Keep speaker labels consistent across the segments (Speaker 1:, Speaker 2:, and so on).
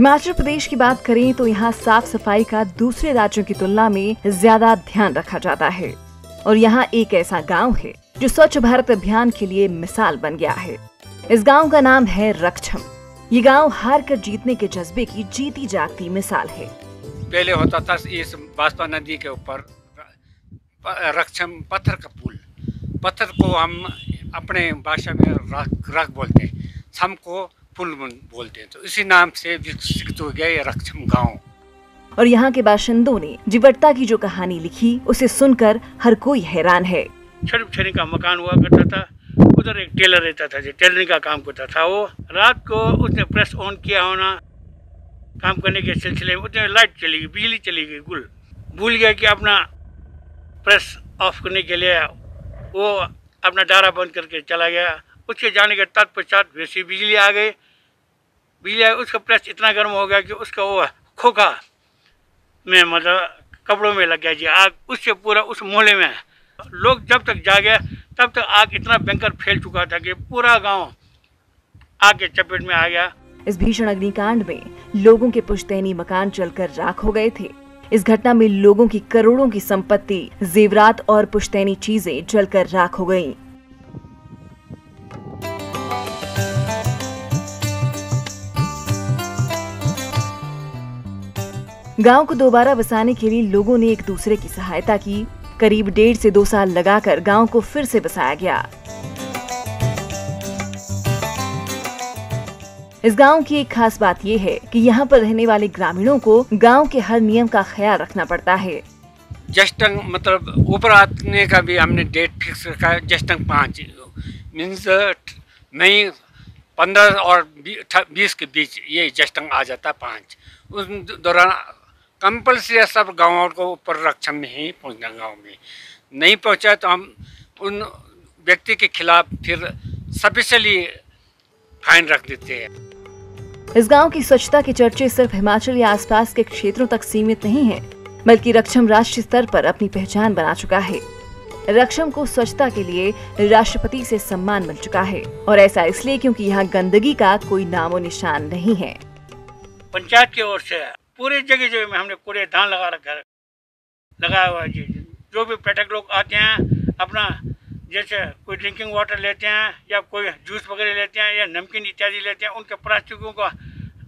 Speaker 1: हिमाचल प्रदेश की बात करें तो यहाँ साफ सफाई का दूसरे राज्यों की तुलना में ज्यादा ध्यान रखा जाता है और यहाँ एक ऐसा गांव है जो स्वच्छ भारत अभियान के लिए मिसाल बन गया है। इस गांव का नाम है रक्षम। ये गांव हार कर जीतने के जज्बे की जीती जागती मिसाल है।
Speaker 2: पहले होता था इस बास्पा नदी के ऊपर रक्षम पत्थर का पुल, पत्थर को हम अपने भाषा में रख बोलते हैं, छम को पुल बोलते हैं, तो इसी नाम से विकसित हो गया ये रक्षम गांव।
Speaker 1: और यहाँ के बाशिंदों ने जीवटता की जो कहानी लिखी उसे सुनकर हर कोई हैरान है।
Speaker 3: छड़ी का मकान हुआ करता था, उधर एक टेलर रहता था जो टेलरिंग का काम करता था। वो रात को उसने प्रेस ऑन किया होना, काम करने के सिलसिले में उसने लाइट चली गई, बिजली चली गई, भूल गया कि अपना प्रेस ऑफ करने के लिए वो अपना डारा बंद करके चला गया। उसके जाने के तत्पश्चात वैसी बिजली आ गई। बिजली आई, उसका प्रेस इतना गर्म हो गया कि उसका वो खोखा में मतलब कपड़ों में लग गया जी आग। उससे पूरा उस मोहल्ले में लोग जब तक जागे तब तक आग इतना भयंकर फैल चुका था कि पूरा गांव आग के चपेट में आ गया।
Speaker 1: इस भीषण अग्निकांड में लोगों के पुश्तैनी मकान जलकर राख हो गए थे। इस घटना में लोगों की करोड़ों की संपत्ति, जेवरात और पुश्तैनी चीजें जलकर राख हो गईं। गांव को दोबारा बसाने के लिए लोगों ने एक दूसरे की सहायता की। करीब 1.5 से 2 साल लगाकर गांव को फिर से बसाया गया। इस गांव की एक खास बात यह है कि यहाँ पर रहने वाले ग्रामीणों को गांव के हर नियम का ख्याल रखना पड़ता है।
Speaker 2: जस्टंग मतलब ऊपर आने का भी हमने डेट फिक्स रखा है। जस्टंग 5 मीन्स मई 15 और 20 के बीच ये जस्टंग आ जाता 5। उस दौरान कंपल्सरी सब गाँवों को ऊपर रक्षम में ही पहुँचना। गाँव में नहीं पहुँचा तो हम उन व्यक्ति के खिलाफ फिर स्पेशली फाइन रख देते हैं।
Speaker 1: इस गांव की स्वच्छता के चर्चे सिर्फ हिमाचल या आसपास के क्षेत्रों तक सीमित नहीं हैं, बल्कि रक्षम राष्ट्रीय स्तर पर अपनी पहचान बना चुका है। रक्षम को स्वच्छता के लिए राष्ट्रपति से सम्मान मिल चुका है और ऐसा इसलिए क्योंकि यहाँ गंदगी का कोई नामो निशान नहीं है।
Speaker 3: पंचायत की ओर से पूरी जगह में हमने कूड़ेदान लगाया हुआ है जी। जो भी पर्यटक लोग आते हैं अपना जैसे कोई ड्रिंकिंग वाटर लेते हैं या कोई जूस वगैरह लेते हैं या नमकीन इत्यादि लेते हैं, उनके प्लास्टिकों को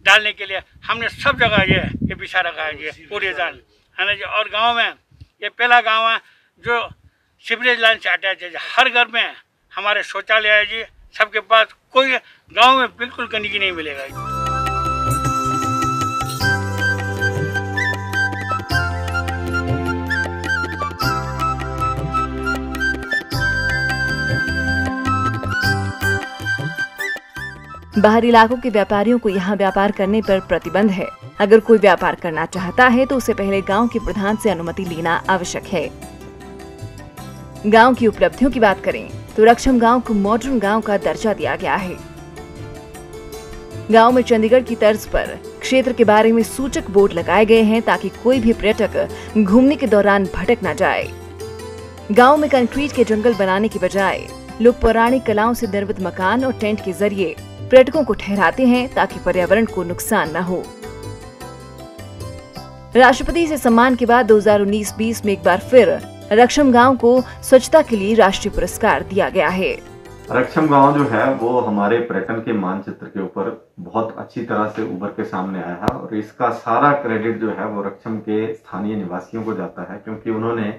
Speaker 3: डालने के लिए हमने सब जगह ये बिछा रखा है जी कूड़ेदान, है ना जी। और गांव में ये पहला गांव है जो सीवरेज लाइन से अटैच है। हर घर में हमारे शौचालय है जी, सबके पास। कोई गाँव में बिल्कुल गंदगी नहीं मिलेगा जी।
Speaker 1: बाहरी इलाकों के व्यापारियों को यहाँ व्यापार करने पर प्रतिबंध है। अगर कोई व्यापार करना चाहता है तो उसे पहले गांव के प्रधान से अनुमति लेना आवश्यक है। गांव की उपलब्धियों की बात करें तो रक्षम गांव को मॉडर्न गांव का दर्जा दिया गया है। गांव में चंडीगढ़ की तर्ज पर क्षेत्र के बारे में सूचक बोर्ड लगाए गए हैं ताकि कोई भी पर्यटक घूमने के दौरान भटक न जाए। गांव में कंक्रीट के जंगल बनाने की बजाय लोग पौराणिक कलाओं से निर्मित मकान और टेंट के जरिए पर्यटकों को ठहराते हैं ताकि पर्यावरण को नुकसान न हो। राष्ट्रपति से सम्मान के बाद 2019-20 में एक बार फिर रक्षम गांव को स्वच्छता के लिए राष्ट्रीय पुरस्कार दिया गया है।
Speaker 4: रक्षम गांव जो है वो हमारे पर्यटन के मानचित्र के ऊपर बहुत अच्छी तरह से उभर के सामने आया है और इसका सारा क्रेडिट जो है वो रक्षम के स्थानीय निवासियों को जाता है, क्योंकि उन्होंने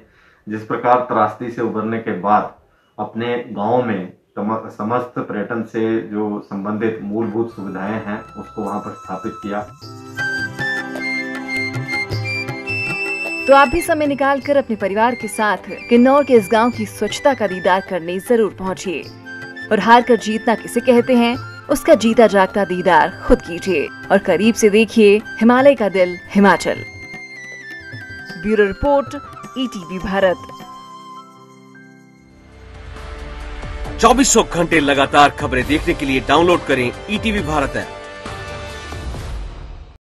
Speaker 4: जिस प्रकार त्रासदी से उभरने के बाद अपने गाँव में समस्त पर्यटन से जो संबंधित मूलभूत सुविधाएं हैं उसको वहां पर स्थापित किया।
Speaker 1: तो आप भी समय निकालकर अपने परिवार के साथ किन्नौर के इस गांव की स्वच्छता का दीदार करने जरूर पहुंचिए। और हार कर जीतना किसे कहते हैं, उसका जीता जागता दीदार खुद कीजिए और करीब से देखिए हिमालय का दिल Himachal. Bureau report, ETV Bharat.
Speaker 5: 2400 घंटे लगातार खबरें देखने के लिए डाउनलोड करें ईटीवी भारत ऐप।